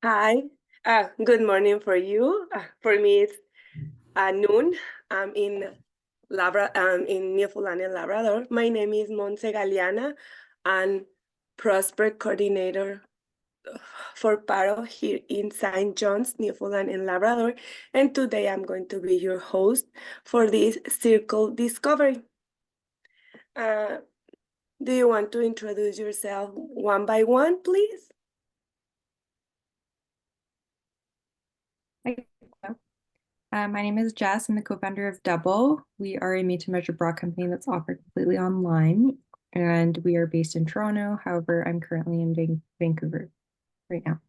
Hi. Good morning for you. For me, it's noon. I'm in Newfoundland and Labrador. My name is Montse Galeana, and Prosper Coordinator for Paro here in St. John's, Newfoundland and Labrador. And today I'm going to be your host for this Circle Discovery. Uh, do you want to introduce yourself one by one, please? My name is Jess. I'm the co-founder of Double. We are a made-to-measure bra company that's offered completely online, and we are based in Toronto. However, I'm currently in Vancouver right now.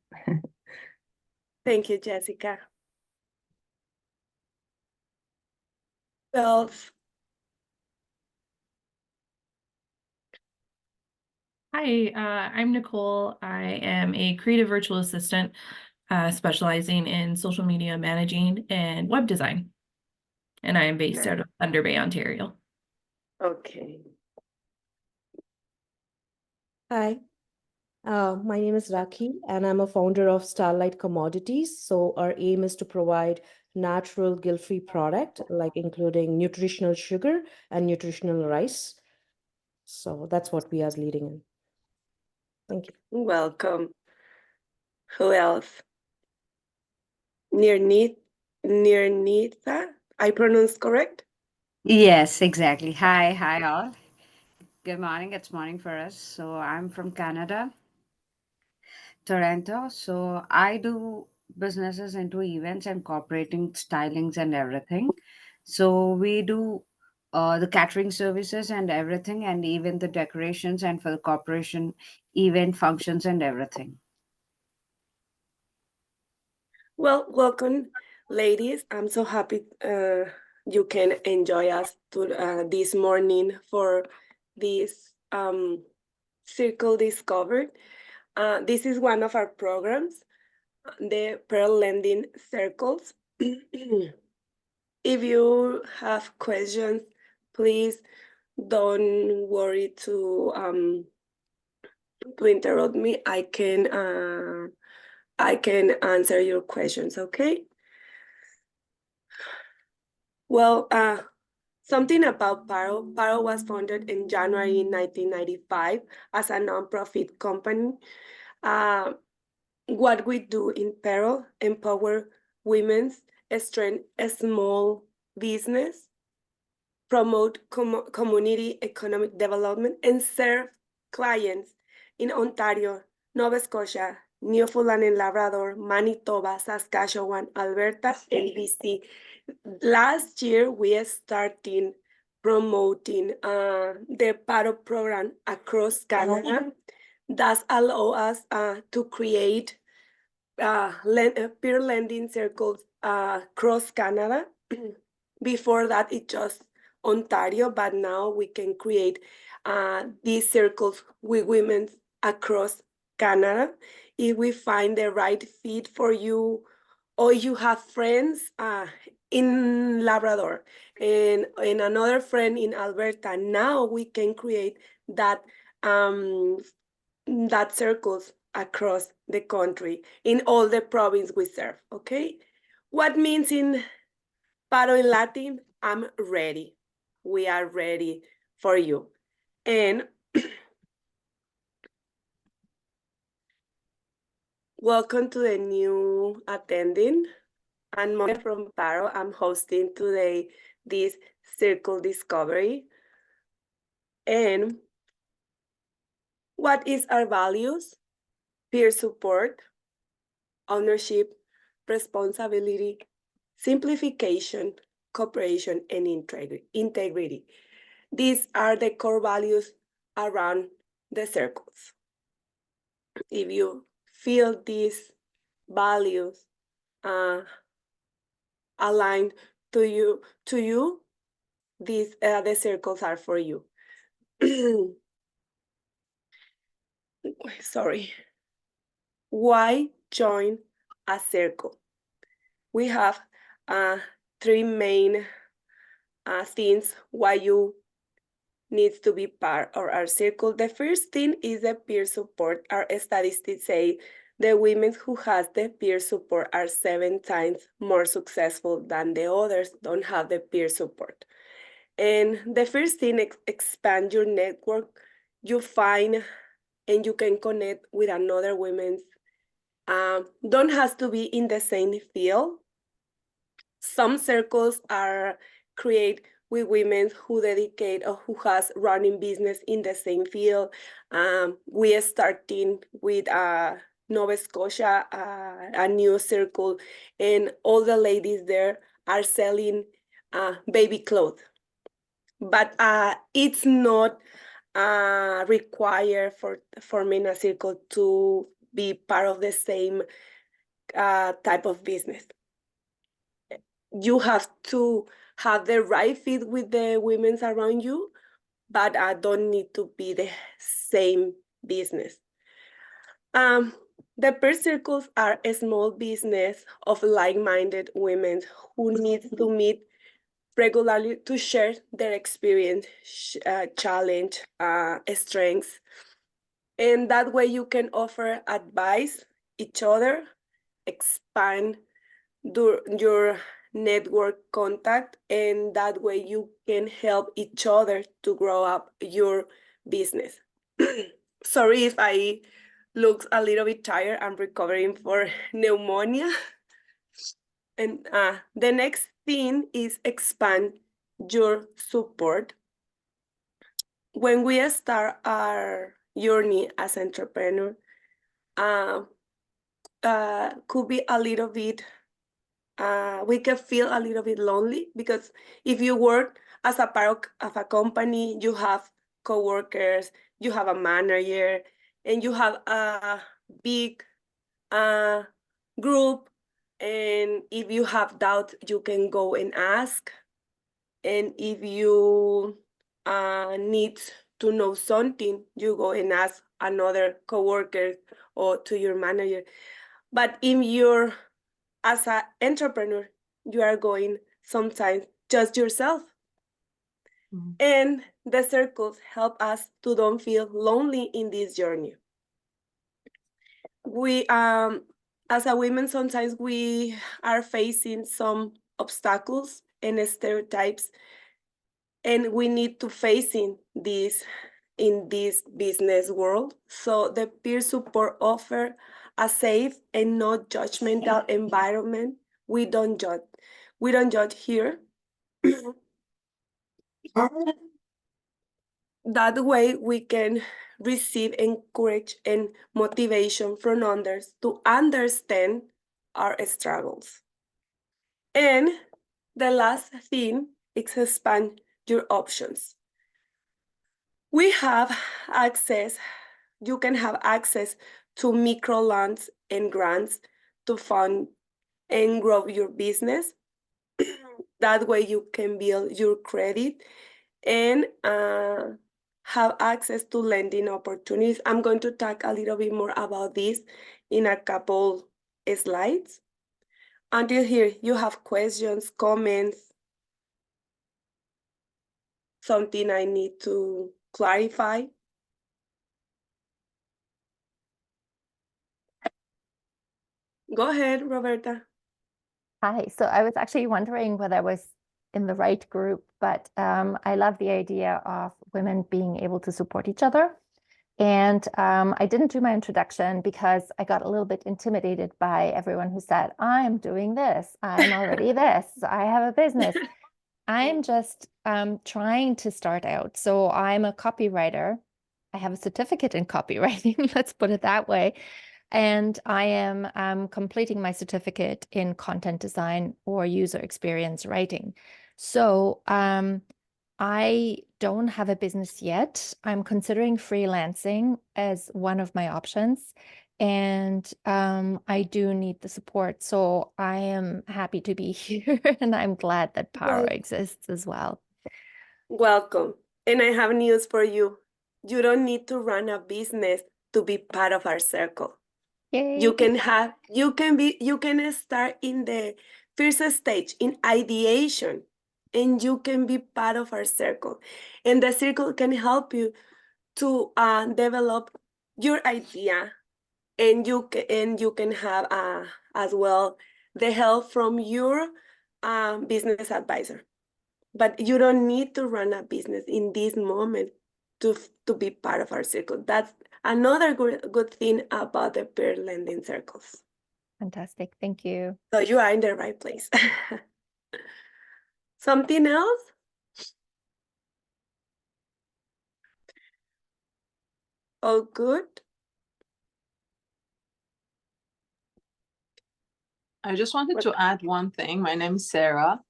Thank you, Jessica. Well, Hi, I'm Nicole. I am a creative virtual assistant specializing in social media managing and web design. And I am based out of Thunder Bay, Ontario. okay. Hi, my name is Rakhi, and I'm a founder of Starlight Commodities. So our aim is to provide natural guilt-free product, like including nutritional sugar and nutritional rice. So that's what we are leading in. Thank you. Welcome. Who else? Nirnitha? I pronounce correct? Yes, exactly. Hi all. Good morning. It's morning for us. So I'm from Canada, Toronto. So I do businesses into events and cooperating stylings and everything. So we do the catering services and everything, and even the decorations and for the corporation event functions and everything. Well, welcome, ladies. I'm so happy you can enjoy us this morning for this Circle Discovered. This is one of our programs, the Pearl Lending Circles. If you have questions, please don't worry to interrupt me. I can answer your questions, okay? Well, something about Paro. Paro was founded in January 1995 as a nonprofit company. What we do in Paro, empower women's strength small business, promote community economic development, and serve clients in Ontario, Nova Scotia, Newfoundland and Labrador, Manitoba, Saskatchewan, Alberta, and BC. Last year, we started promoting the PARO program across Canada. That allow us to create peer lending circles across Canada. Before that, it just Ontario, but now we can create these circles with women across Canada. If we find the right fit for you, or you have friends in Labrador and another friend in Alberta, now we can create that that circles across the country in all the province we serve. Okay, what means in Paro in Latin? I'm ready. We are ready for you. And welcome to the new attending. I'm Monica from Paro. I'm hosting today this Circle Discovery. And what is our values? Peer support, ownership, responsibility, simplification, cooperation, and integrity. These are the core values around the circles. If you feel these values aligned to you, these the circles are for you. Sorry. Why join a circle? We have three main things why you needs to be part of our circle. The first thing is the peer support. Our statistics say The women who has the peer support are 7 times more successful than the others don't have the peer support. And the first thing, expand your network. You find and you can connect with another women. Don't have to be in the same field. Some circles are created with women who dedicate or who has running business in the same field. We are starting with Nova Scotia, a new circle, and all the ladies there are selling baby clothes. But it's not required for forming a circle to be part of the same type of business. You have to have the right fit with the women around you, but don't need to be the same business. The peer circles are a small business of like-minded women who need to meet regularly to share their experience, challenge, strengths. And that way you can offer advice each other, expand your network contact, and that way you can help each other to grow up your business. Sorry if I look a little bit tired. I'm recovering for pneumonia. And the next thing is expand your support. When we start our journey as entrepreneur, could be a little bit we can feel a little bit lonely, because if you work as a part of a company, you have coworkers, you have a manager, and you have a big group. And if you have doubts, you can go and ask. And if you need to know something, you go and ask another coworker or to your manager. But if you're as an entrepreneur, you are going sometimes just yourself. Mhm. And the circles help us to don't feel lonely in this journey. We, as a women, sometimes we are facing some obstacles and stereotypes, and we need to facing this in this business world. So the peer support offer a safe and not judgmental environment. We don't judge. We don't judge here. That way we can receive encourage and motivation from others to understand our struggles. And the last thing is expand your options. We have access, you can have access to micro loans and grants to fund and grow your business. That way you can build your credit and have access to lending opportunities. I'm going to talk a little bit more about this in a couple slides. Until here, you have questions, comments, something I need to clarify? Go ahead, Roberta. Hi, so I was actually wondering whether I was in the right group, but I love the idea of women being able to support each other. And I didn't do my introduction because I got a little bit intimidated by everyone who said, I'm doing this, I'm already this, I have a business. I'm just trying to start out. So I'm a copywriter. I have a certificate in copywriting, let's put it that way. And I am completing my certificate in content design or user experience writing. So I don't have a business yet. I'm considering freelancing as one of my options. And I do need the support. So I am happy to be here and I'm glad that Power Well- exists as well. Welcome. And I have news for you. You don't need to run a business to be part of our circle. Yay. You can start in the first stage in ideation, and you can be part of our circle. And the circle can help you to develop your idea and you can have as well the help from your business advisor. But you don't need to run a business in this moment to be part of our circle. That's another good thing about the peer lending circles. Fantastic. Thank you. So you are in the right place. Something else? All good? I just wanted to add one thing. My name is Sarah.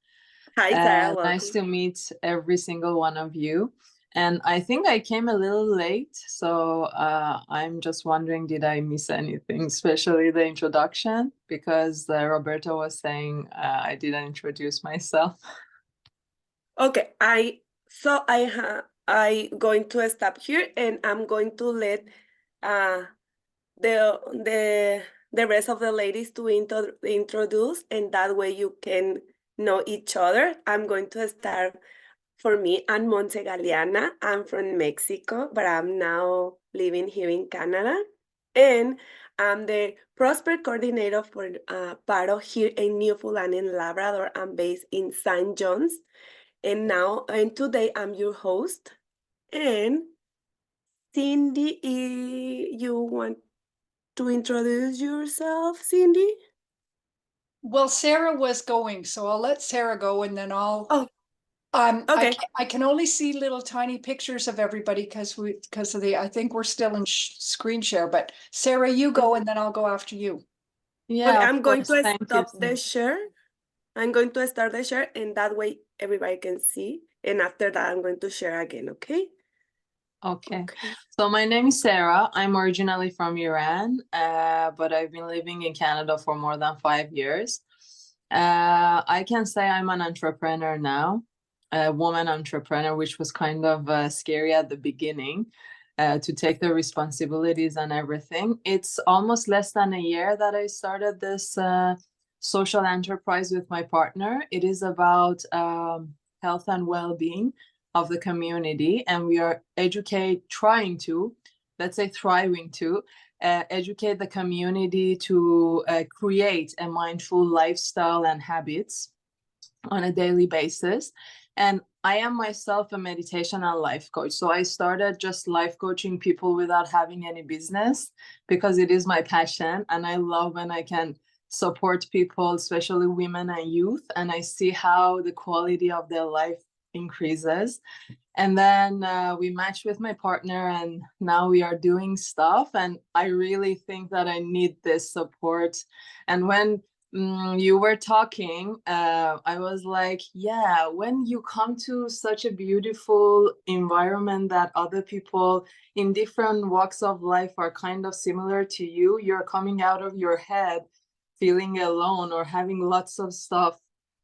Hi, Sarah. Nice Welcome. to meet every single one of you. And I think I came a little late, so I'm just wondering, did I miss anything, especially the introduction? Because Roberta was saying I didn't introduce myself. Okay, I going to stop here, and I'm going to let the rest of the ladies to introduce, and that way you can know each other. I'm going to start. For me, I'm Montse Galeana. I'm from Mexico, but I'm now living here in Canada. And I'm the Prosper Coordinator for PARO here in Newfoundland and Labrador. I'm based in St. John's. And today I'm your host. And Cindy, you want to introduce yourself, Cindy? Well, Sarah was going, so I'll let Sarah go and then I'll. Oh, okay. I can only see little tiny pictures of everybody because of the, I think we're still in screen share, but Sarah, you go and then I'll go after you. Yeah, Okay, of I'm going course. to Thank you, stop the Cindy. share. I'm going to start the share, and that way everybody can see. And after that, I'm going to share again, okay? Okay. So my name is Sarah. I'm originally from Iran, but I've been living in Canada for more than 5 years. I can say I'm an entrepreneur now, a woman entrepreneur, which was kind of scary at the beginning to take the responsibilities and everything. It's almost less than a year that I started this social enterprise with my partner. It is about health and well-being of the community, and we are thriving to educate the community to create a mindful lifestyle and habits on a daily basis. And I am myself a meditation and life coach. So I started just life coaching people without having any business because it is my passion, and I love when I can support people, especially women and youth, and I see how the quality of their life increases. And then we matched with my partner, and now we are doing stuff, and I really think that I need this support. And when you were talking, I was like, yeah, when you come to such a beautiful environment that other people in different walks of life are kind of similar to you, you're coming out of your head feeling alone or having lots of stuff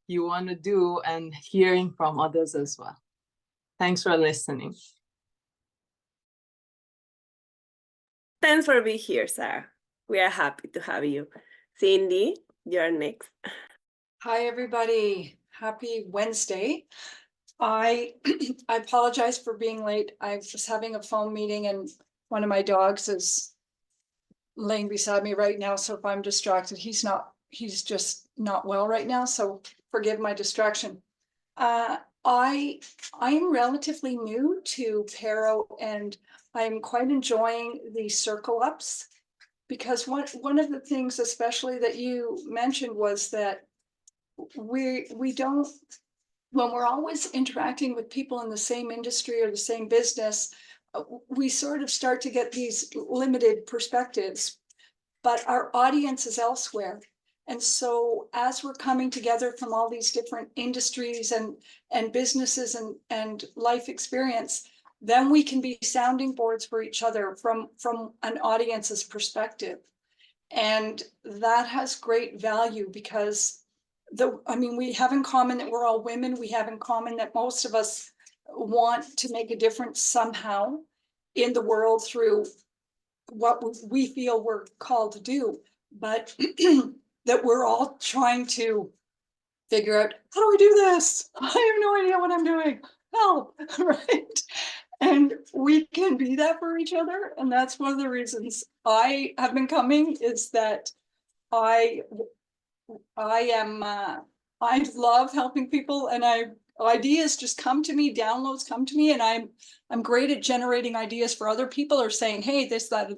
you want to do, and hearing from others as well. Thanks for listening. Thanks for being here, Sarah. We are happy to have you. Cindy, you're next. Hi, everybody. Happy Wednesday. I apologize for being late. I was having a phone meeting and one of my dogs is laying beside me right now. So if I'm distracted, he's just not well right now. So forgive my distraction. I'm relatively new to PARO, and I'm quite enjoying the circle ups, because one of the things especially that you mentioned was that we don't, when we're always interacting with people in the same industry or the same business, we sort of start to get these limited perspectives, but our audience is elsewhere. And so as we're coming together from all these different industries and businesses and life experience, then we can be sounding boards for each other from an audience's perspective. And that has great value because we have in common that we're all women. We have in common that most of us want to make a difference somehow in the world through what we feel we're called to do, but that we're all trying to figure out, how do I do this? I have no idea what I'm doing. Help, right? And we can be that for each other. And that's one of the reasons I have been coming, is that I love helping people, and ideas just come to me, downloads come to me, and I'm great at generating ideas for other people or saying, hey, this, that.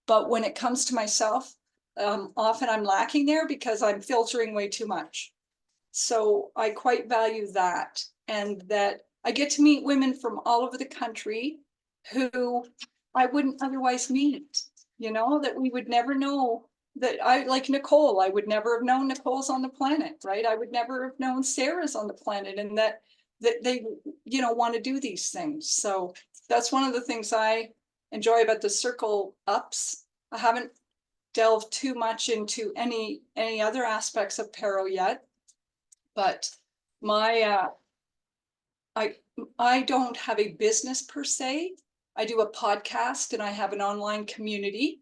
But when it comes to myself, often I'm lacking there because I'm filtering way too much. So I quite value that, and that I get to meet women from all over the country who I wouldn't otherwise meet, that we would never know. That I, like Nicole, I would never have known Nicole's on the planet, right? I would never have known Sarah's on the planet, and that they, want to do these things. So that's one of the things I enjoy about the Circle Ups. I haven't delved too much into any other aspects of Paro yet, but my I don't have a business per se. I do a podcast, and I have an online community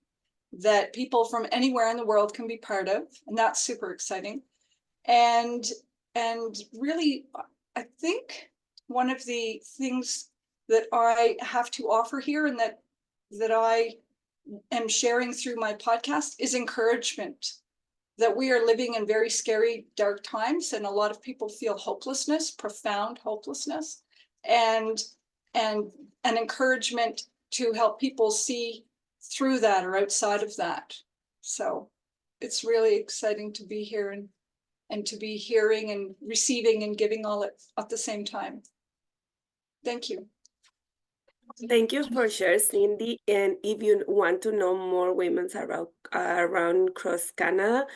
that people from anywhere in the world can be part of, and that's super exciting. And really, I think one of the things that I have to offer here, and that I am sharing through my podcast, is encouragement. That we are living in very scary, dark times, and a lot of people feel hopelessness, profound hopelessness, and an encouragement to help people see through that or outside of that. So it's really exciting to be here and to be hearing and receiving and giving all at the same time. Thank you. Thank you for sharing, Cindy. And if you want to know more women around across Canada,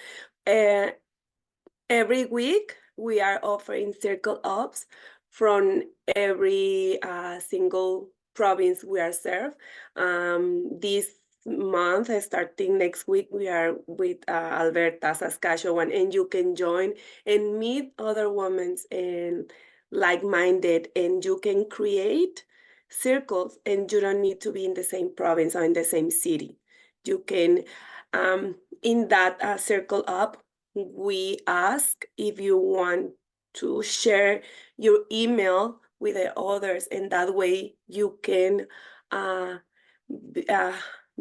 every week we are offering Circle Ups from every single province we are served. This month, starting next week, we are with Alberta, Saskatchewan, and you can join and meet other women and like-minded, and you can create circles, and you don't need to be in the same province or in the same city. You can, in that Circle Up, we ask if you want to share your email with the others, and that way you can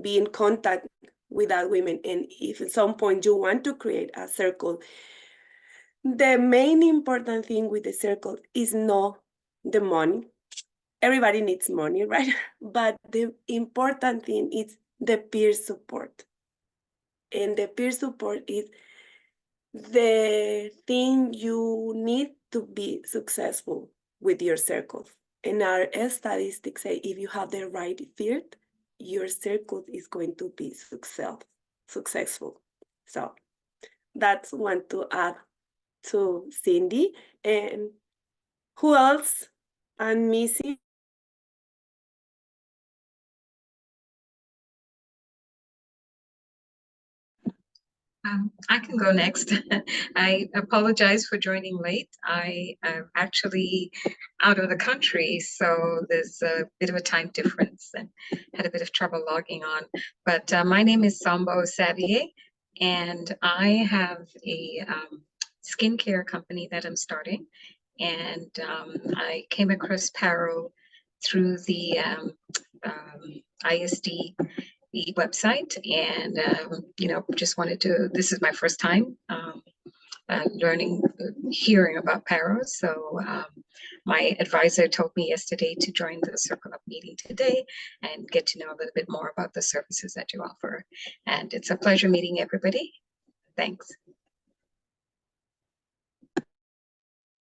be in contact with that women. And if at some point you want to create a circle, the main important thing with the circle is not the money. Everybody needs money, right? But the important thing is the peer support. And the peer support is the thing you need to be successful with your circle. And our statistics say if you have the right field, your circle is going to be successful. So that's one to add to Cindy. And who else I'm missing? I can go next. I apologize for joining late. I am actually out of the country, so there's a bit of a time difference and had a bit of trouble logging on. But my name is Sambo Savier, and I have a skincare company that I'm starting. And I came across Paro through the ISD website, and just wanted to, this is my first time hearing about Paro. So my advisor told me yesterday to join the Circle Up meeting today and get to know a little bit more about the services that you offer. And it's a pleasure meeting everybody. Thanks.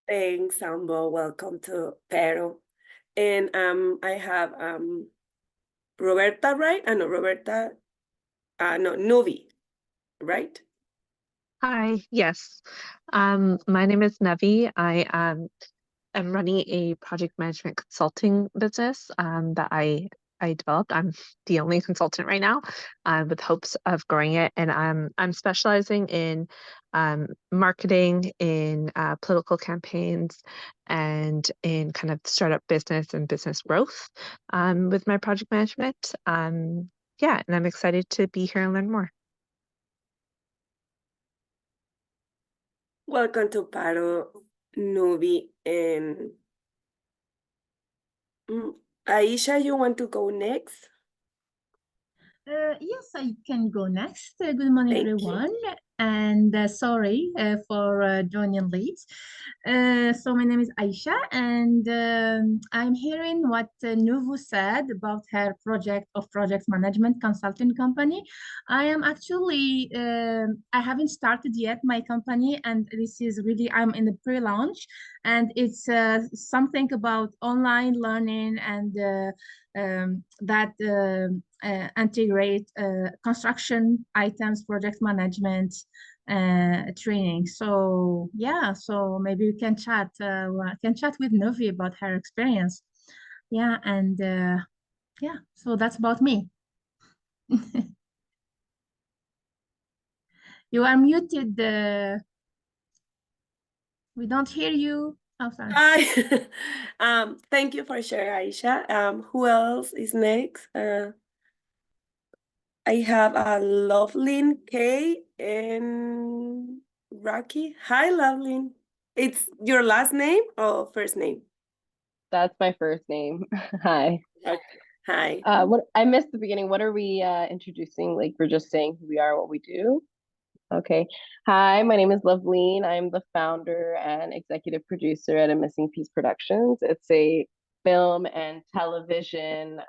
Thanks, Sambo. Welcome to Paro. And I have Roberta, right? No, Roberta, no, Novi, right? Hi, yes. My name is Nevi. I am running a project management consulting business that I developed. I'm the only consultant right now, with hopes of growing it. And I'm specializing in marketing, in political campaigns, and in kind of startup business and business growth with my project management. Yeah, and I'm excited to be here and learn more. Welcome to Paro, Novi, and Aisha, you want to go next? Yes, I can go next. Good morning, Thank you. everyone. And sorry for joining late. So my name is Aisha, and I'm hearing what Nuvu said about her project management consulting company. I am actually, I haven't started yet my company, and this is really, I'm in the pre-launch, and it's something about online learning and that integrate construction items, project management training. So yeah, so maybe we can chat with Novi about her experience. Yeah, and yeah, so that's about me. You are muted. We don't hear you. Oh, sorry. Hi. Thank you for sharing, Aisha. Who else is next? I have Lovelyn K and Rocky. Hi, Lovelyn. It's your last name or first name? That's my first name. Hi. Okay. Hi. What I missed the beginning. What are we introducing? Like we're just saying who we are, what we do. Okay. Hi, my name is Loveleen. I'm the founder and executive producer at A Missing Piece Productions. It's a film and television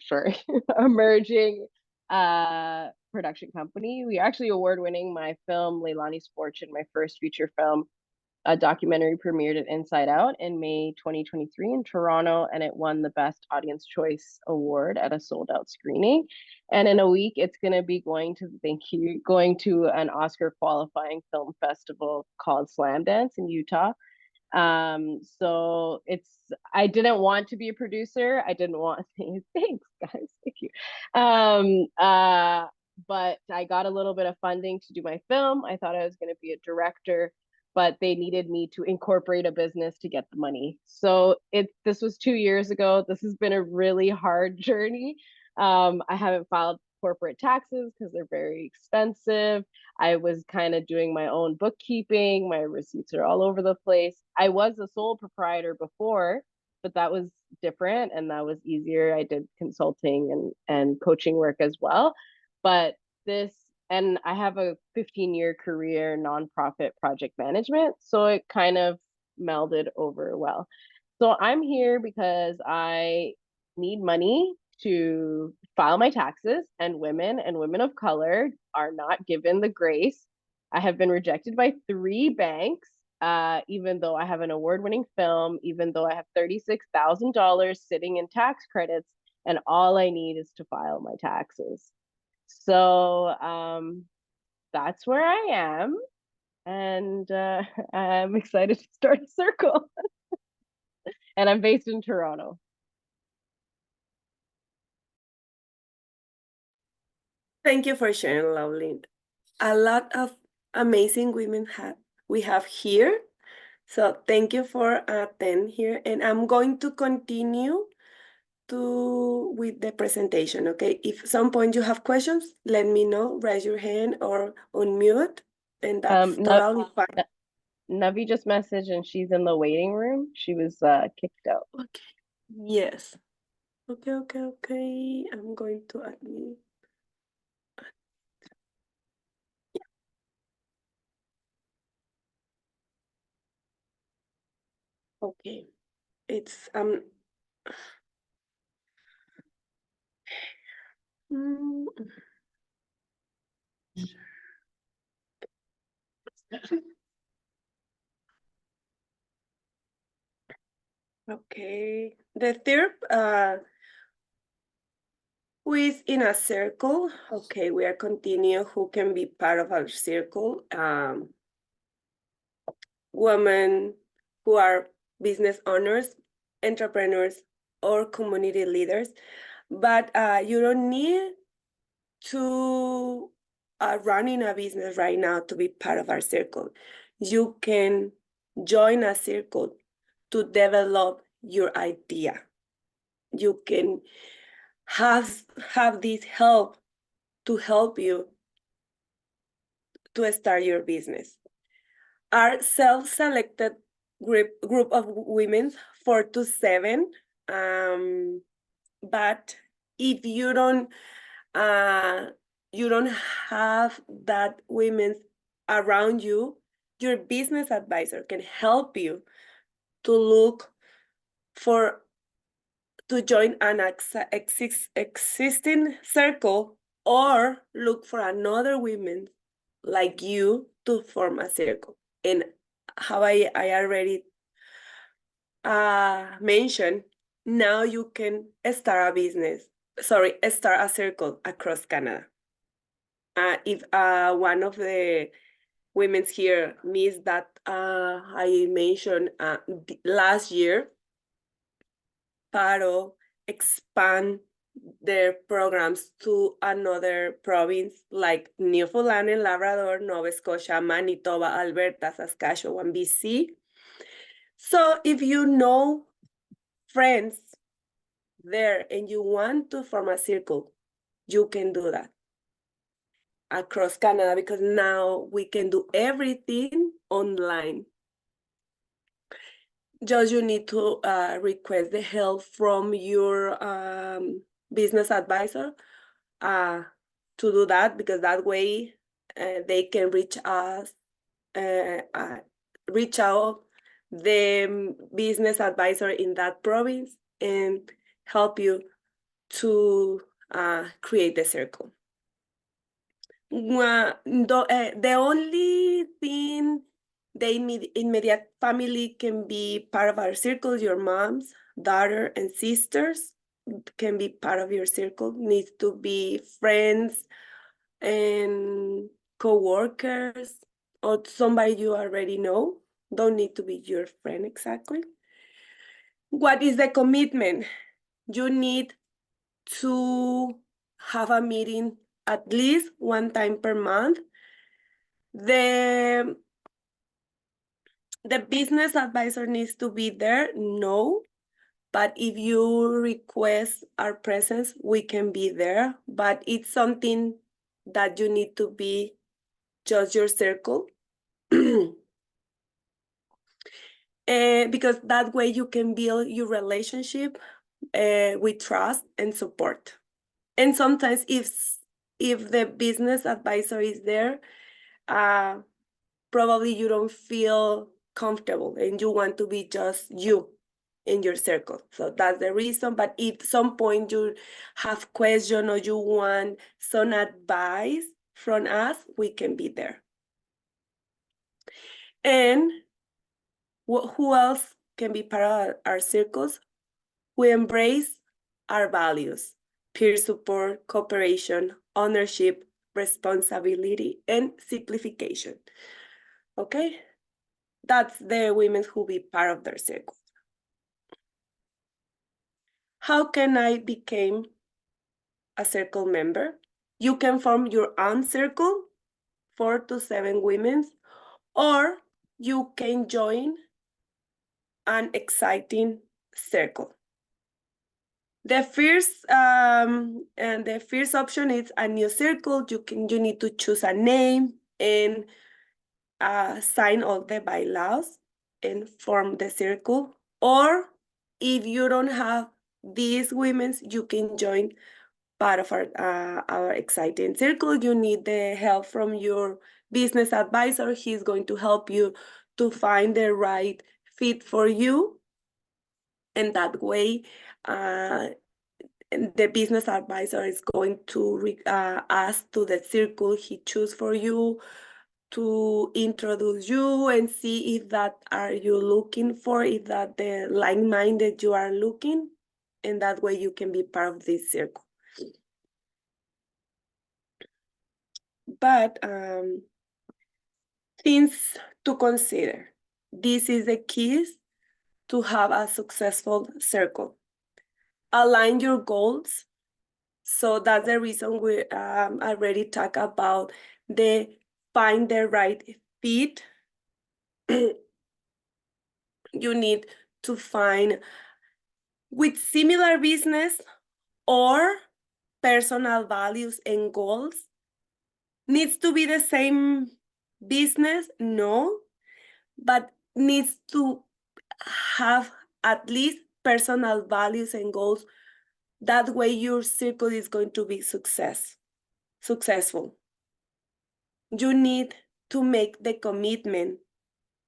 for emerging production company. We are actually award-winning. My film, Leilani's Fortune, my first feature film. A documentary premiered at Inside Out in May 2023 in Toronto, and it won the Best Audience Choice Award at a sold-out screening. And in a week, it's going to be going to an Oscar qualifying film festival called Slamdance in Utah. So I didn't want to be a producer. I didn't want thanks guys, thank you. But I got a little bit of funding to do my film. I thought I was going to be a director, but they needed me to incorporate a business to get the money. So this was 2 years ago. This has been a really hard journey. I haven't filed corporate taxes because they're very expensive. I was kind of doing my own bookkeeping. My receipts are all over the place. I was a sole proprietor before, but that was different and that was easier. I did consulting and coaching work as well. But and I have a 15-year career nonprofit project management, so it kind of melded over well. So I'm here because I need money to file my taxes, and women of color are not given the grace. I have been rejected by 3 banks, even though I have an award-winning film, even though I have $36,000 sitting in tax credits, and all I need is to file my taxes. So that's where I am, and I'm excited to start a circle. And I'm based in Toronto. Thank you for sharing, Lovelyn. A lot of amazing women we have here. So thank you for attending here. And I'm going to continue with the presentation, okay? If some point you have questions, let me know, raise your hand or unmute, and that's totally fine. Navi just messaged and she's in the waiting room. She was kicked out. Okay, yes. Okay. I'm going to admit. Okay, it's okay. The third who is in a circle. Okay, we are continue who can be part of our circle. Women who are business owners, entrepreneurs, or community leaders. But you don't need to running a business right now to be part of our circle. You can join a circle to develop your idea. You can have this help to help you to start your business. Our self-selected group of women, 4 to 7, But if you don't have that women around you, your business advisor can help you to look to join an existing circle or look for another women like you to form a circle. And how I already mentioned, now you can start a circle across Canada. If one of the women's here missed that I mentioned last year, Paro expand their programs to another province like Newfoundland and Labrador, Nova Scotia, Manitoba, Alberta, Saskatchewan, BC. So if you know friends there and you want to form a circle, you can do that across Canada, because now we can do everything online. Just you need to request the help from your business advisor to do that, because that way they can reach out the business advisor in that province and help you to create the circle. The only thing the immediate family can be part of our circle. Your moms, daughter, and sisters can be part of your circle. Needs to be friends and co-workers or somebody you already know. Don't need to be your friend exactly. What is the commitment? You need to have a meeting at least one time per month. The business advisor needs to be there, no, but if you request our presence, we can be there, but it's something that you need to be just your circle. Because that way you can build your relationship with trust and support. And sometimes if the business advisor is there, probably you don't feel comfortable and you want to be just you in your circle. So that's the reason. But if some point you have question or you want some advice from us, we can be there. And who else can be part of our circles? We embrace our values: peer support, cooperation, ownership, responsibility, and simplification. Okay, that's the women who be part of their circle. How can I become a circle member? You can form your own circle, 4 to 7 women, or you can join an exciting circle. The first option is a new circle. You need to choose a name and sign all the bylaws and form the circle. Or if you don't have these women, you can join part of our exciting circle. You need the help from your business advisor. He's going to help you to find the right fit for you. And that way, the business advisor is going to ask to the circle he choose for you to introduce you and see if that are you looking for, if that the like-minded you are looking, and that way you can be part of this circle. But things to consider. This is the keys to have a successful circle. Align your goals. So that's the reason we already talked about find the right fit. You need to find with similar business or personal values and goals. Needs to be the same business? No, but needs to have at least personal values and goals That way your circle is going to be successful. You need to make the commitment.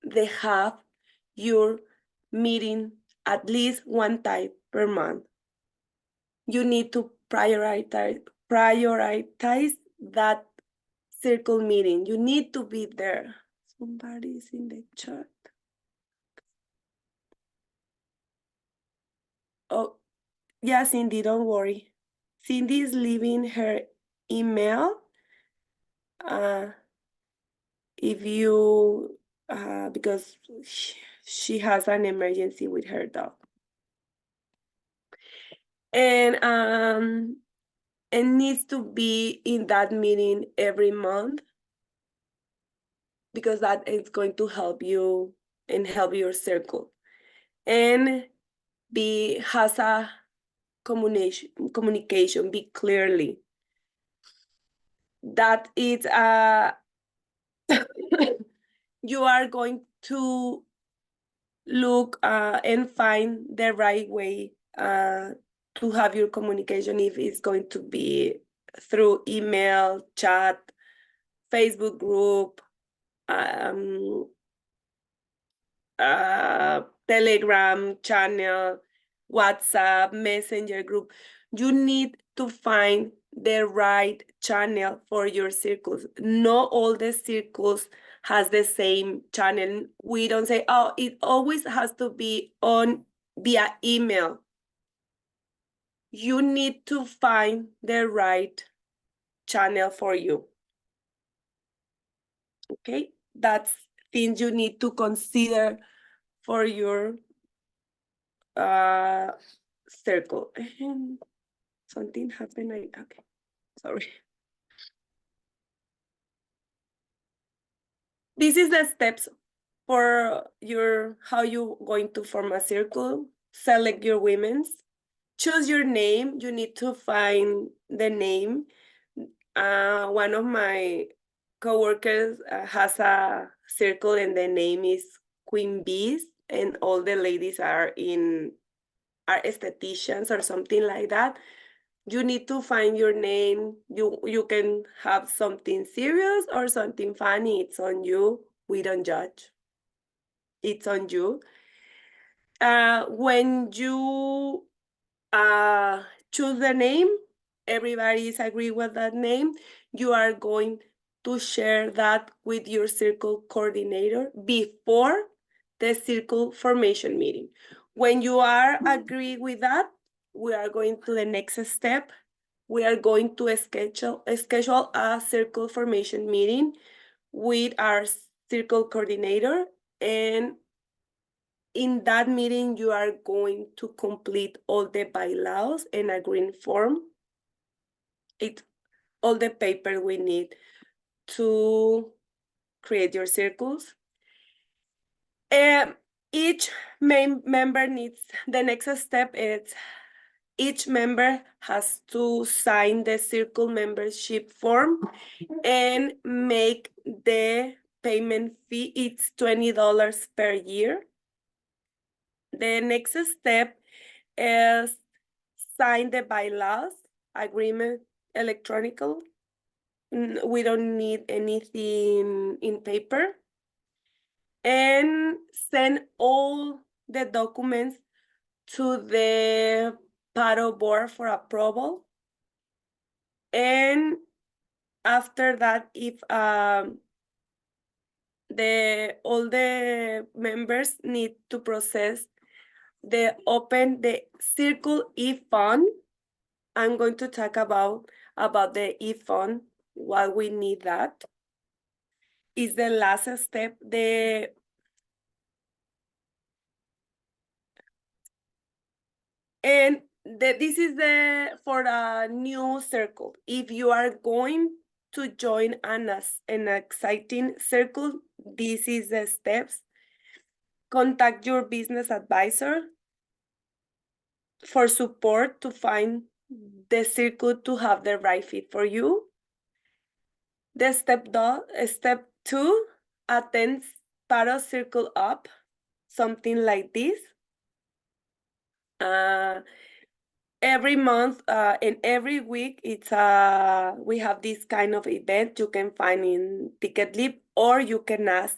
They have your meeting at least one time per month. You need to prioritize that circle meeting. You need to be there. Somebody's in the chat. Oh, yeah, Cindy, don't worry. Cindy is leaving her email. If you, because she has an emergency with her dog. And it needs to be in that meeting every month, because that is going to help you and help your circle. And has a communication, be clearly. That it's you are going to look and find the right way to have your communication, if it's going to be through email, chat, Facebook group, Telegram channel, WhatsApp, Messenger group. You need to find the right channel for your circles. Not all the circles has the same channel. We don't say, oh, it always has to be on via email. You need to find the right channel for you. Okay, that's things you need to consider for your circle. And something happened. Okay, sorry. This is the steps for how you going to form a circle. Select your women's. Choose your name. You need to find the name. One of my coworkers has a circle and the name is Queen Bees, and all the ladies are estheticians or something like that. You need to find your name. You can have something serious or something funny. It's on you. We don't judge. It's on you. When you choose the name, everybody is agree with that name. You are going to share that with your circle coordinator before the circle formation meeting. When you are agree with that, we are going to the next step. We are going to schedule a circle formation meeting with our circle coordinator, and in that meeting, you are going to complete all the bylaws and a green form. It's all the paper we need to create your circles. Each member needs, the next step is each member has to sign the circle membership form and make the payment fee. It's $20 per year. The next step is sign the bylaws agreement electronical. We don't need anything in paper. And send all the documents to the PARO board for approval. And after that, if all the members need to process open the Circle e-fund. I'm going to talk about the e-fund, why we need that. Is the last step. This is for a new circle. If you are going to join an exciting circle, this is the steps. Contact your business advisor for support to find the circle to have the right fit for you. The step 2, attend PARO Circle Up, something like this. every month and every week it's we have this kind of event you can find in Ticketleap, or you can ask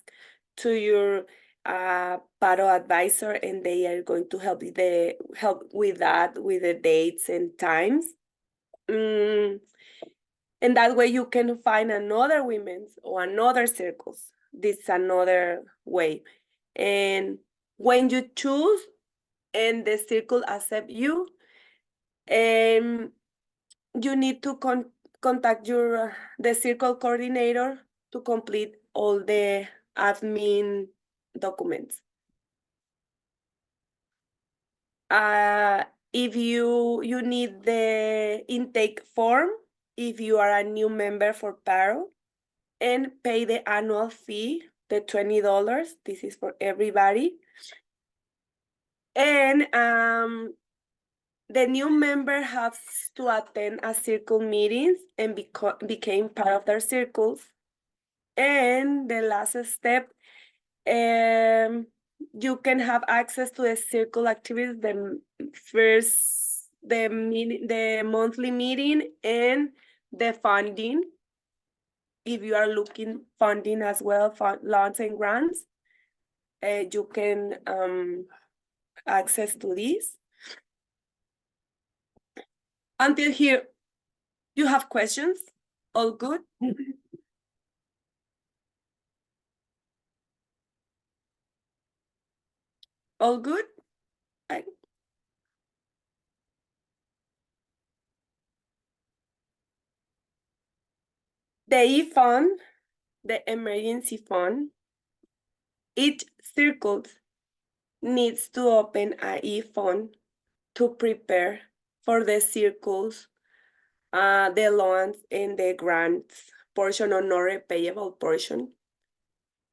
to your Paro advisor, and they are going to help with that, with the dates and times. And that way you can find another women's or another circles. This is another way. And when you choose and the circle accept you, you need to contact the circle coordinator to complete all the admin documents. If you need the intake form, if you are a new member for Paro, and pay the annual fee, the $20. This is for everybody. And the new member has to attend a circle meetings and became part of their circles. And the last step, you can have access to the circle activities, the monthly meeting and the funding. If you are looking funding as well for loans and grants, you can access to this. Until here, you have questions? All good? All good? The E-Fund, the emergency fund, each circle needs to open a E-Fund to prepare for the circles, the loans and the grants portion or non-repayable portion.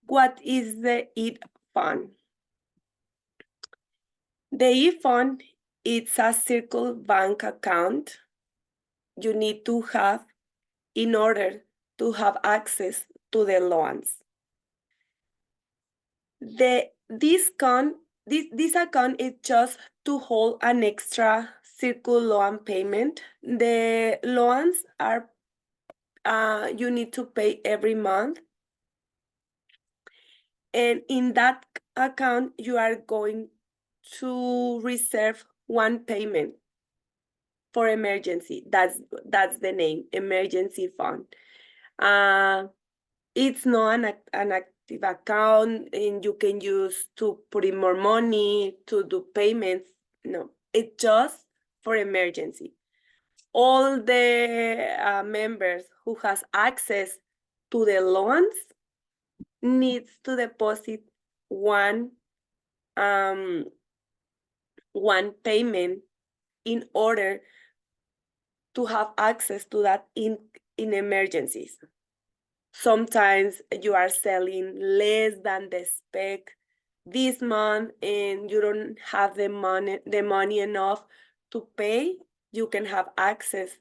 What is the E-Fund? The E-Fund, it's a circle bank account you need to have in order to have access to the loans. This account is just to hold an extra circle loan payment. The loans are you need to pay every month. And in that account, you are going to reserve one payment for emergency. That's the name, emergency fund. It's not an active account and you can use to put in more money to do payments. No, it's just for emergency. All the members who has access to the loans needs to deposit one payment in order to have access to that in emergencies. Sometimes you are selling less than the spec this month and you don't have the money enough to pay. You can have access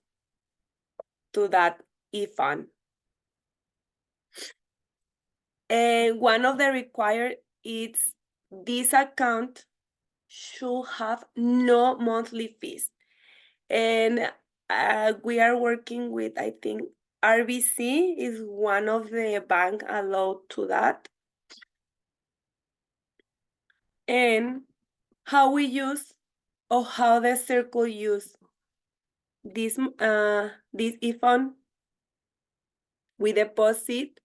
to that E-Fund. And one of the required is this account should have no monthly fees. And we are working with, I think, RBC is one of the bank allowed to that. And how we use, or how the circle use this E-Fund, we deposit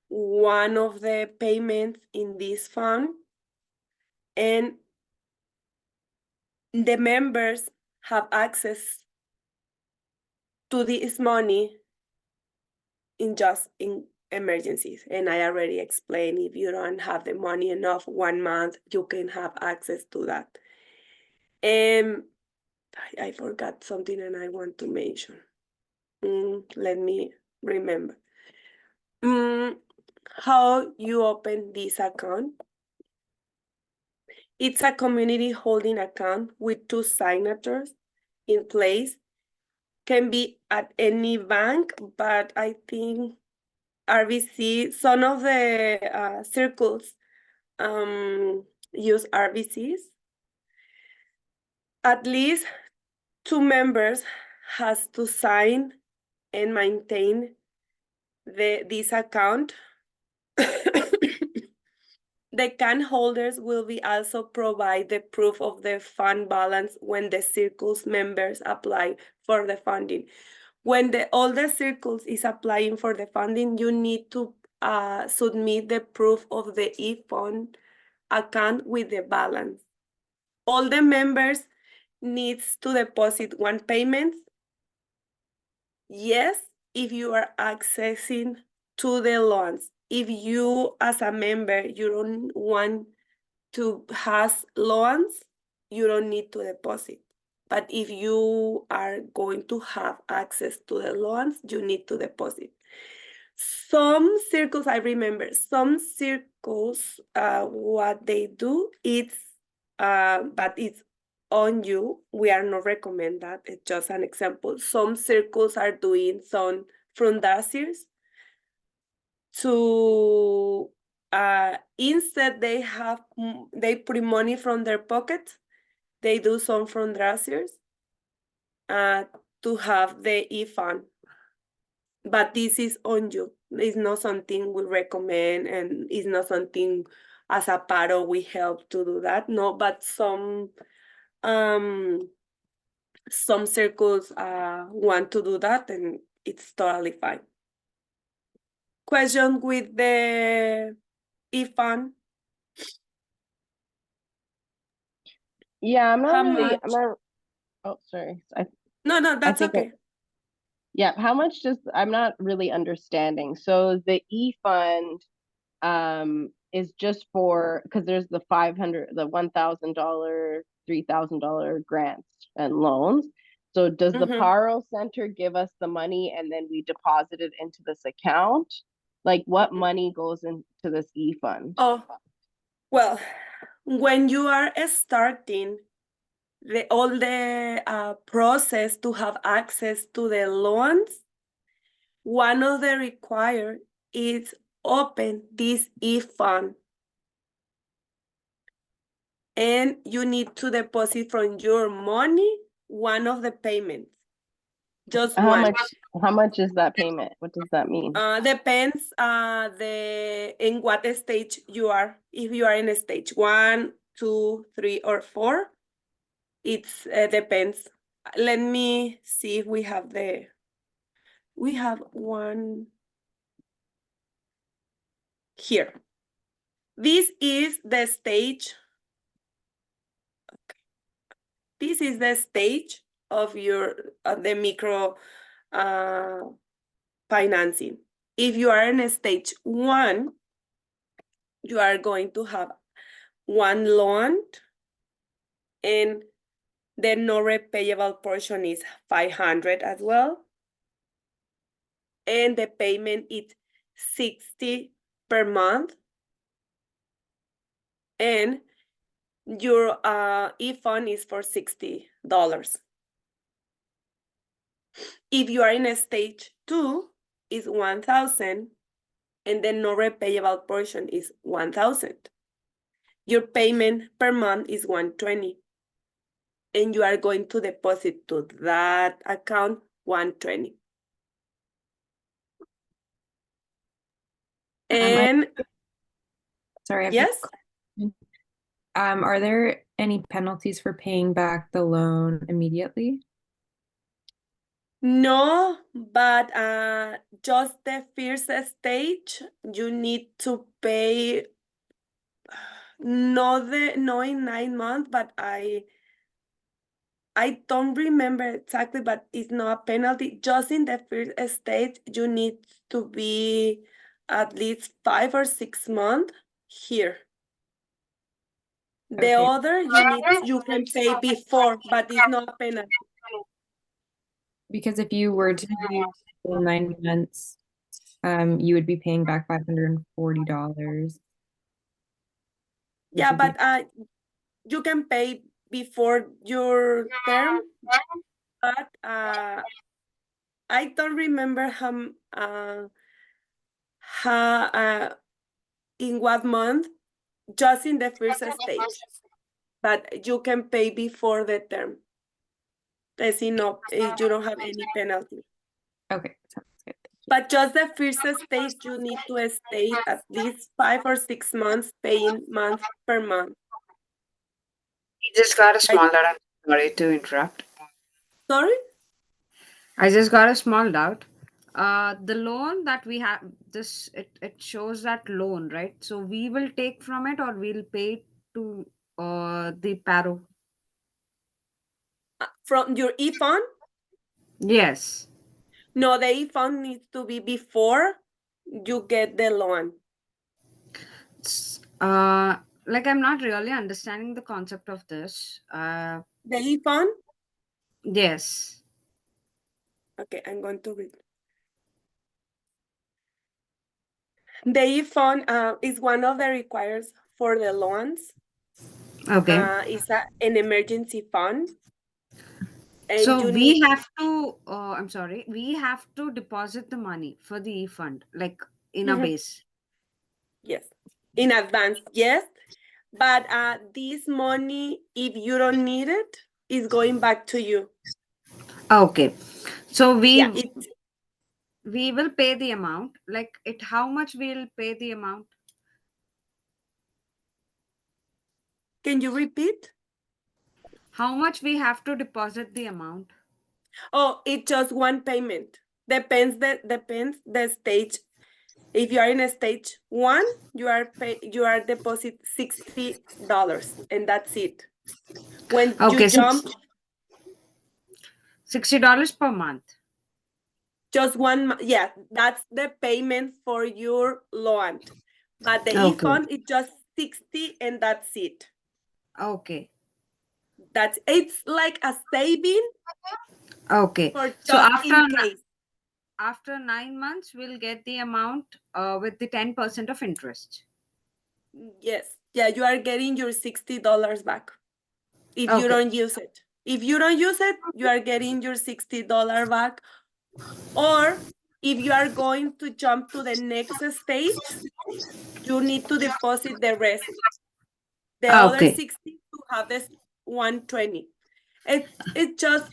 one of the payments in this fund, and the members have access to this money in emergencies. And I already explained, if you don't have the money enough 1 month, you can have access to that. And I forgot something and I want to mention. Let me remember. How you open this account? It's a community holding account with 2 signatures in place. Can be at any bank, but I think RBC, some of the circles use RBCs. At least two members has to sign and maintain this account. The account holders will be also provide the proof of the fund balance when the circles members apply for the funding. When all the circles is applying for the funding, you need to submit the proof of the e-fund account with the balance. All the members needs to deposit one payment. Yes, if you are accessing to the loans. If you as a member, you don't want to have loans, you don't need to deposit. But if you are going to have access to the loans, you need to deposit. Some circles, I remember, some circles, what they do, but it's on you. We are not recommend that. It's just an example. Some circles are doing some fundraisers to instead they put money from their pocket, they do some fundraisers to have the e-fund. But this is on you. It's not something we recommend, and it's not something as a PARO we help to do that. No, but some circles want to do that, and it's totally fine. Question with the e-fund? Yeah, I'm How not really, much? I'm not, oh, sorry. No, I that's think okay. Yeah, how much I'm not really understanding. So the e-fund is just for, because there's the $500, the $1,000, $3,000 grants and loans. So does the PARO Center give us the money and then we deposit it into this account? Like what money goes into this e-fund? Oh, well, when you are starting all the process to have access to the loans, one of the required is open this e-fund. And you need to deposit from your money one of the payments. Just How one. how much is that payment? What does that mean? Depends in what stage you are. If you are in stage 1, 2, 3, or 4, it depends. Let me see if we have one here. This is the stage. This is the stage of your the micro financing. If you are in stage 1, you are going to have one loan, and the no repayable portion is 500 as well. And the payment is 60 per month. And your e-fund is for $60. If you are in a stage 2, it's 1,000, and the no repayable portion is 1,000. Your payment per month is 120, and you are going to deposit to that account 120. And sorry, I have a yes. question. Are there any penalties for paying back the loan immediately? No, but just the first stage, you need to pay, not in 9 months, but I don't remember exactly, but it's not a penalty. Just in the first stage, you need to be at least 5 or 6 months here. The Okay. other you can pay before, but it's not a penalty. Because if you were to do 9 months, you would be paying back $540. Yeah, but you can pay before your term, but I don't remember how in what month, just in the first stage, but you can pay before the term. See, no, you don't have any penalty. Okay, sounds good. But just the first stage, you need to stay at least 5 or 6 months paying month per month. I just got a Like, small doubt. I'm sorry to interrupt. sorry? I just got a small doubt. The loan that we have, this it shows that loan, right? So we will take from it, or we'll pay to the Paro. From your e-fund? Yes. No, the e-fund needs to be before you get the loan. Like I'm not really understanding the concept of this. The e-fund? Yes. Okay, I'm going to read. The e-fund is one of the requires for the loans. Okay. It's an emergency fund. And So you we need, have to, I'm sorry, we have to deposit the money for the e-fund, like in a base. yes, in advance, yes. But this money, if you don't need it, is going back to you. Okay. So Yeah, we will pay the amount. Like how much we'll pay the amount? Can you repeat? How much we have to deposit the amount? Oh, it's just one payment. Depends the stage. If you are in a stage 1, you are deposit $60, and that's it. When Okay, you jump, $60 per month. just yeah, that's the payment for your loan. But the Okay. e-fund is just 60, and that's it. Okay. It's like a saving Okay. for So just in case. after 9 months, we'll get the amount with the 10% of interest. Yes. Yeah, you are getting your $60 back if you Okay. don't use it. If you don't use it, you are getting your $60 back. Or if you are going to jump to the next stage, you need to deposit the rest. The other Okay. 60 to have this 120. It's just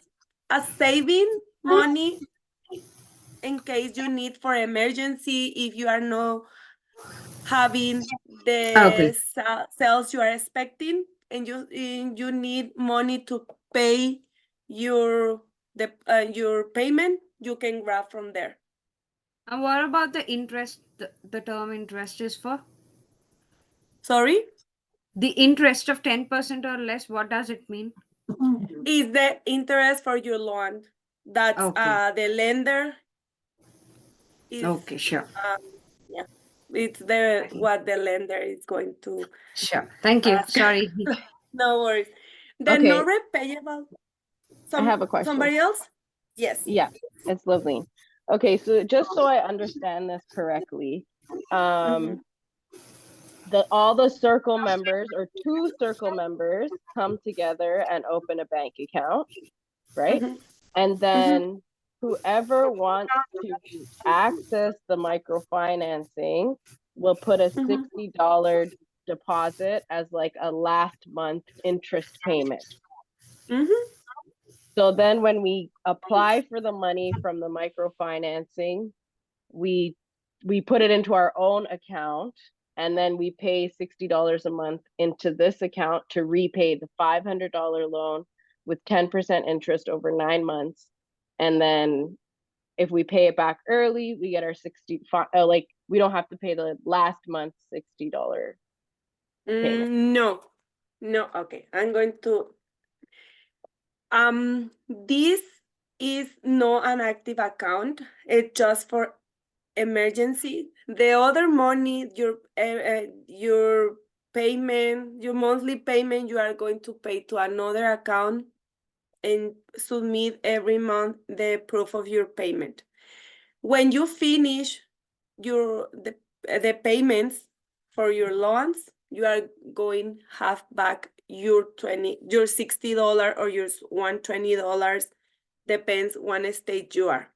a saving money in case you need for emergency, if you are not having the sales you are expecting, and you need money to pay your payment, you can grab from there. And what about the interest? The term interest is for? Sorry? The interest of 10% or less, what does it mean? Is the interest for your loan. That's the lender is, okay, sure. yeah, it's what the lender is going to. Sure. Thank you. Sorry. No worries. The Okay. no repayable. I have a question. Somebody else? Yes. Yeah, it's Levine. Okay, so just so I understand this correctly, all the circle members or 2 circle members come together and open a bank account, right? And then whoever wants to access the microfinancing will put a $60 deposit as like a last month interest payment. So then when we apply for the money from the microfinancing, we put it into our own account, and then we pay $60 a month into this account to repay the $500 loan with 10% interest over 9 months. And then if we pay it back early, we get our like we don't have to pay the last month's $60 payment. No. Okay, I'm going to. This is not an active account. It's just for emergency. The other money, your payment, your monthly payment, you are going to pay to another account and submit every month the proof of your payment. When you finish the payments for your loans, you are going half back your $60 or your $120, depends one state you are.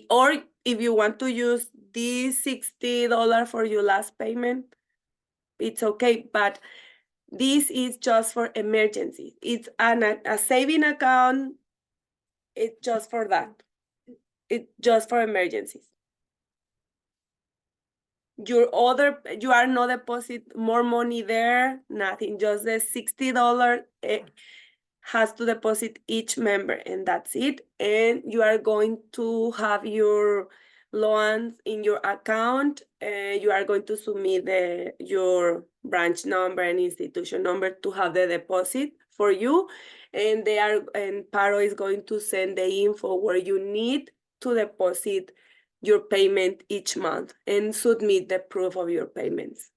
Or if you want to use the $60 for your last payment, it's okay. But This is just for emergencies. It's a saving account. It's just for that. It's just for emergencies. You are not deposit more money there, nothing, just the $60 has to deposit each member, and that's it. And you are going to have your loans in your account, and you are going to submit your branch number and institution number to have the deposit for you. And Paro is going to send the info where you need to deposit your payment each month and submit the proof of your payments.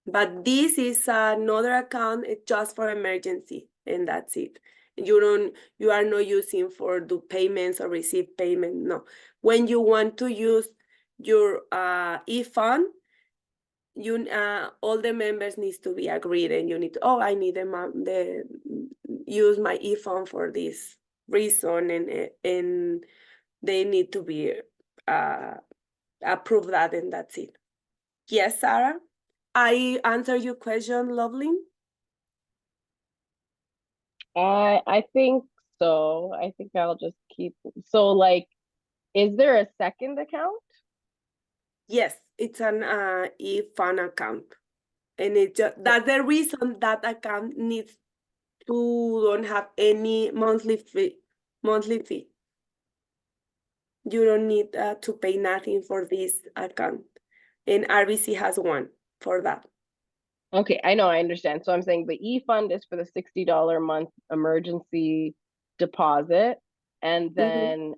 But this is another account, it's just for emergency, and that's it. You are not using for do payments or receive payment, no. When you want to use your e-fund, all the members needs to be agreed, and you need to, I need use my e-fund for this reason, and they need to be approve that, and that's it. Yes, Sarah? I answer your question, Loveline? I think so. I think I'll just keep. So, like, is there a second account? Yes, it's an e-fund account, and that's the reason that account needs to don't have any monthly fee. You don't need to pay nothing for this account, and RBC has one for that. Okay, I know, I understand. So I'm saying the e-fund is for the $60 a month emergency deposit, and then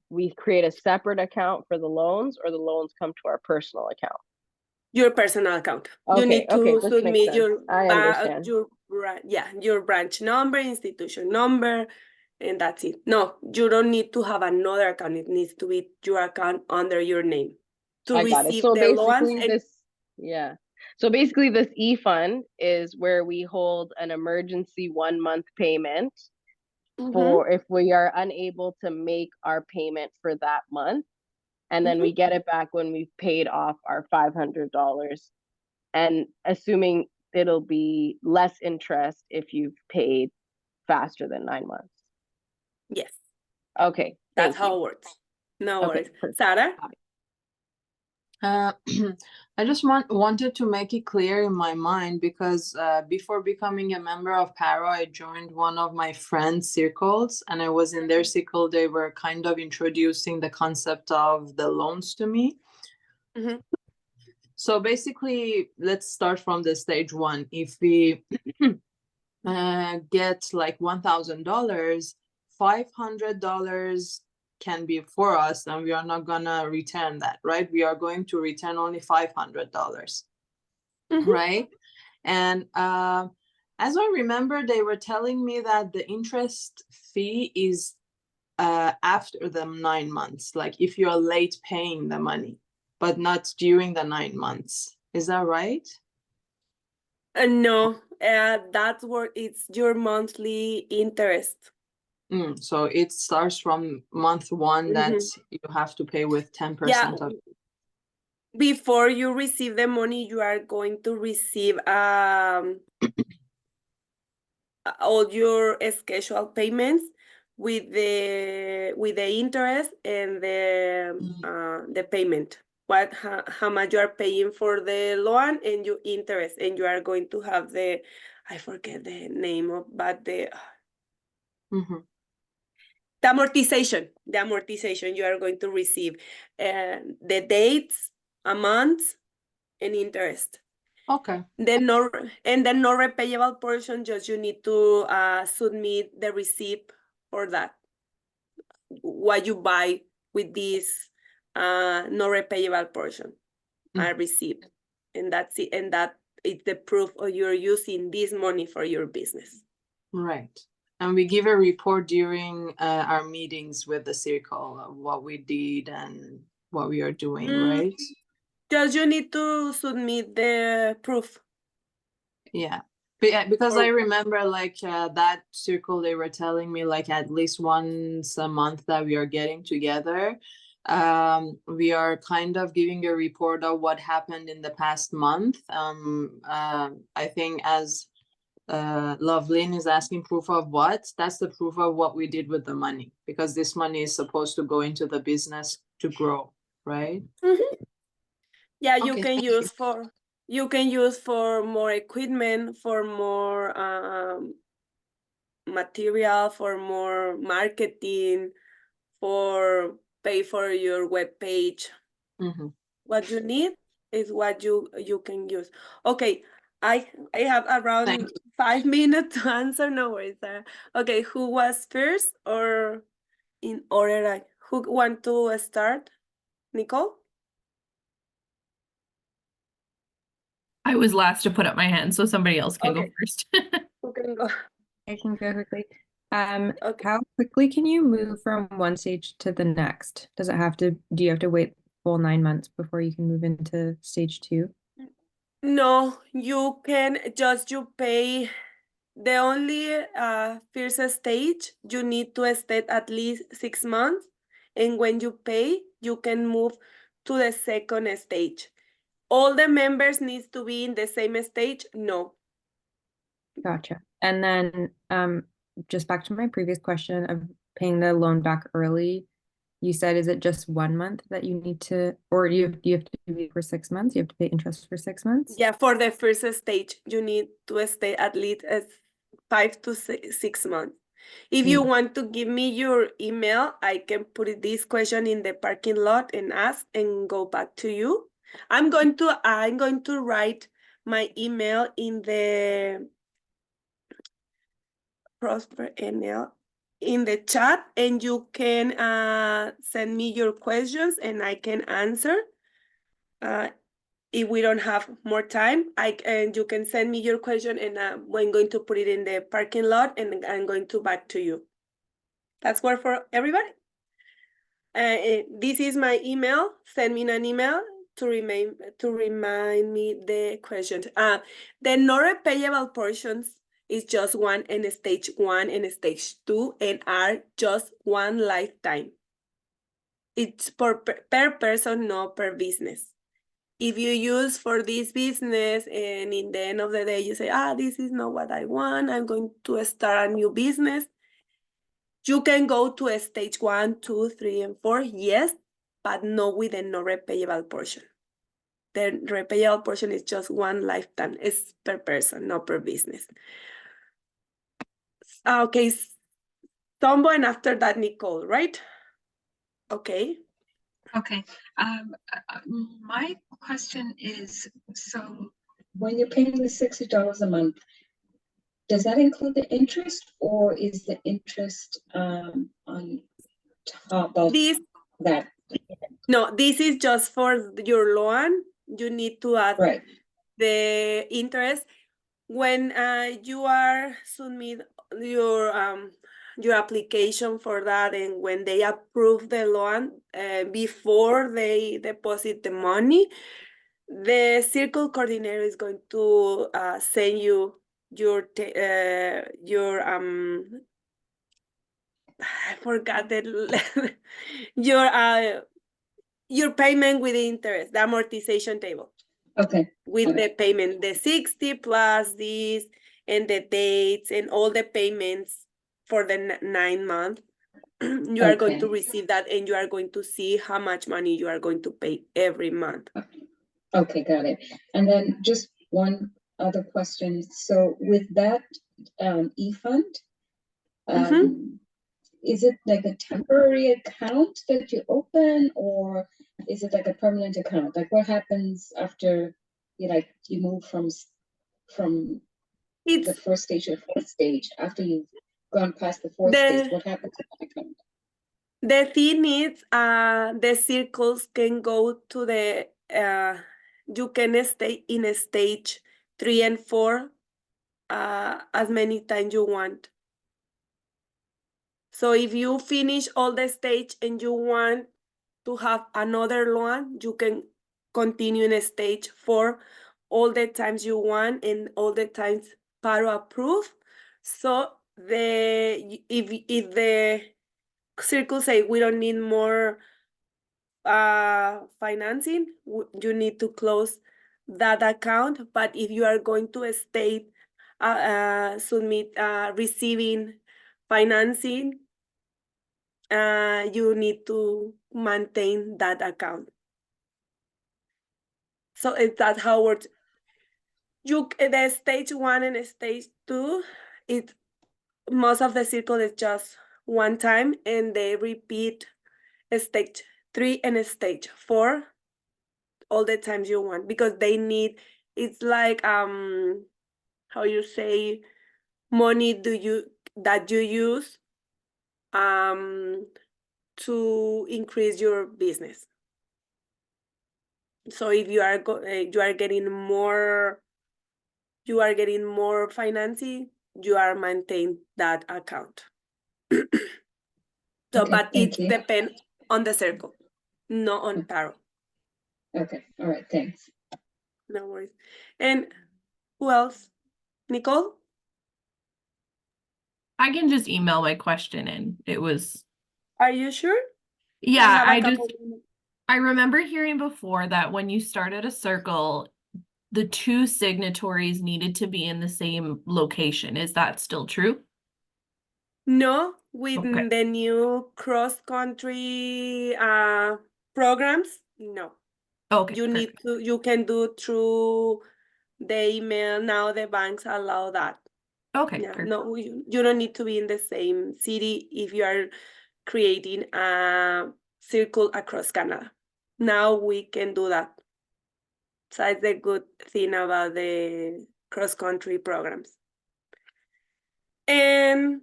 we create a separate account for the loans, or the loans come to our personal account. Your personal account. Okay, You need to okay, this makes submit sense. your I understand. your branch number, institution number, and that's it. No, you don't need to have another account. It needs to be your account under your name to I got it. receive So the loans. basically So basically this e-fund is where we hold an emergency 1 month payment for if we are unable to make our payment for that month. And then we get it back when we've paid off our $500. And assuming it'll be less interest if you've paid faster than 9 months. Yes. Okay. That's how it works. No worries. Perfect. Sarah? I just wanted to make it clear in my mind, because before becoming a member of Paro, I joined one of my friends' circles, and I was in their circle. They were kind of introducing the concept of the loans to me. So basically, let's start from the stage one. If we get like $1,000, $500 can be for us, and we are not gonna return that, right? We are going to return only $500, right? And as I remember, they were telling me that the interest fee is after the 9 months, like if you're late paying the money, but not during the 9 months. Is that right? No, that's where it's your monthly interest. So it starts from month one that you have to pay with 10% of. Before you receive the money, you are going to receive all your scheduled payments with the interest and the payment. How much you are paying for the loan and your interest, and you are going to have I forget the name of, but the amortization you are going to receive, the dates, amounts, and interest. Okay. Then no repayable portion, just you need to submit the receipt for that. What you buy with this no repayable portion are received, and that's it. And that is the proof of you're using this money for your business. Right. And we give a report during our meetings with the circle of what we did and what we are doing, right? Just you need to submit the proof. Yeah. Because I remember like that circle, they were telling me like at least once a month that we are getting together We are kind of giving a report of what happened in the past month. I think as Lovelyn is asking proof of what, that's the proof of what we did with the money, because this money is supposed to go into the business to grow, right? Yeah, you Okay, can thank use for more equipment, for more material, for more marketing, for pay for your web page. Mhm. What you need is what you can use. Okay, I have around Thank 5 minutes to answer. No worries. Okay, who was first or in order? Who want to start? Nicole? I was last to put up my hand, so somebody else can go Okay. first. Who can go? I can go quickly. Okay. How quickly can you move from one stage to the next? Do you have to wait full 9 months before you can move into stage 2? No, you can you pay the only first stage, you need to stay at least 6 months. And when you pay, you can move to the second stage. All the members needs to be in the same stage? No. Gotcha. And then just back to my previous question of paying the loan back early, you said, is it just 1 month that you need to, or you have to pay for 6 months? You have to pay interest for 6 months? Yeah, for the first stage, you need to stay at least 5 to 6 months. If you want to give me your email, I can put this question in the parking lot and ask and go back to you. I'm going to write my email in the Prosper NL in the chat, and you can send me your questions and I can answer. If we don't have more time, and you can send me your question, and I'm going to put it in the parking lot, and I'm going to back to you. That's work for everybody. This is my email. Send me an email to remind me the questions. The non-repayable portions is just one in stage 1 and stage 2, and are just one lifetime. It's per person, not per business. If you use for this business and in the end of the day you say, this is not what I want, I'm going to start a new business, you can go to a stage 1, 2, 3, and 4, yes, but not with the non-repayable portion. The repayable portion is just one lifetime. It's per person, not per business. Okay, Tombo, and after that, Nicole, right? Okay. Okay. My question is, so when you're paying the $60 a month, does that include the interest, or is the interest on top of that? No, this is just for your loan. You need to add the interest. When you are submit your application for that, and when they approve the loan, before they deposit the money, the circle coordinator is going to send you your I forgot the your payment with the interest, the amortization table. Okay. With the payment, the 60 plus this, and the dates and all the payments for the 9 months, you are going to receive that, and you are going to see how much money you are going to pay every month. Okay, got it. And then just one other question. So with that eFund, is it like a temporary account that you open, or is it like a permanent account? Like what happens after you move from the first stage to the fourth stage? After you've gone past the fourth stage, what happens to that account? The thing is, the circles can go to the, you can stay in a stage 3 and 4 as many times you want. So if you finish all the stage and you want to have another loan, you can continue in stage 4 all the times you want and all the times Paro approve. So if the circle say we don't need more financing, you need to close that account. But if you are going to state submit receiving financing, you need to maintain that account. So that's how it works. The stage 1 and stage 2, most of the circle is just one time, and they repeat stage 3 and stage 4 all the times you want, because they need, it's like how you say, money that you use to increase your business. So if you are getting more financing, you are maintain that account. So, Okay, but thank it you. depends on the circle, not on Paro. Okay, all right, thanks. No worries. And who else? Nicole? I can just email my question in. It was, Are you sure? yeah, have a I couple just, minutes. I remember hearing before that when you started a circle, the two signatories needed to be in the same location. Is that still true? No, with Okay. the new cross-country programs, no. Okay, You need perfect. to, you can do through the email. Now the banks allow that. Okay, Yeah, perfect. no, you don't need to be in the same city if you are creating a circle across Canada. Now we can do that. So that's the good thing about the cross-country programs. And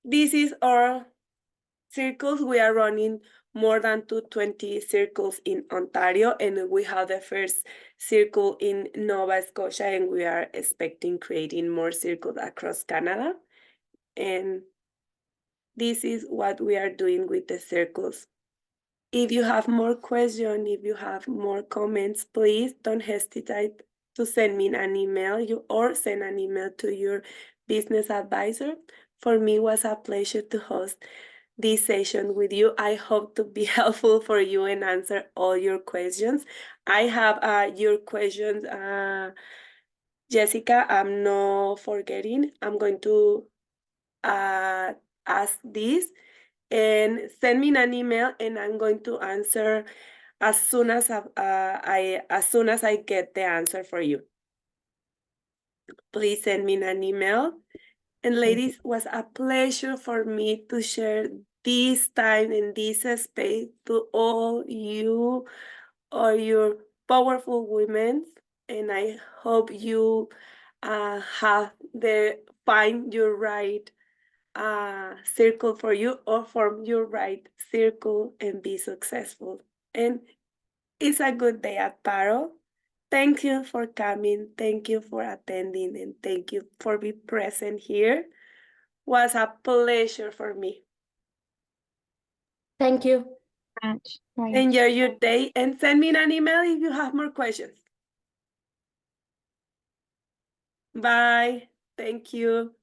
this is our circles. We are running more than 220 circles in Ontario, and we have the first circle in Nova Scotia, and we are expecting creating more circles across Canada. And this is what we are doing with the circles. If you have more questions, if you have more comments, please don't hesitate to send me an email or send an email to your business advisor. For me, it was a pleasure to host this session with you. I hope to be helpful for you and answer all your questions. I have your questions, Jessica. I'm not forgetting. I'm going to ask this and send me an email, and I'm going to answer as soon as I get the answer for you. Please send me an email. And ladies, it was a pleasure for me to share this time and this space to all you or your powerful women. And I hope you find your right circle for you, or form your right circle and be successful. And it's a good day at Paro. Thank you for coming. Thank you for attending, and thank you for being present here. Was a pleasure for me. Thank you. Enjoy your day and send me an email if you have more questions. Bye. Thank you.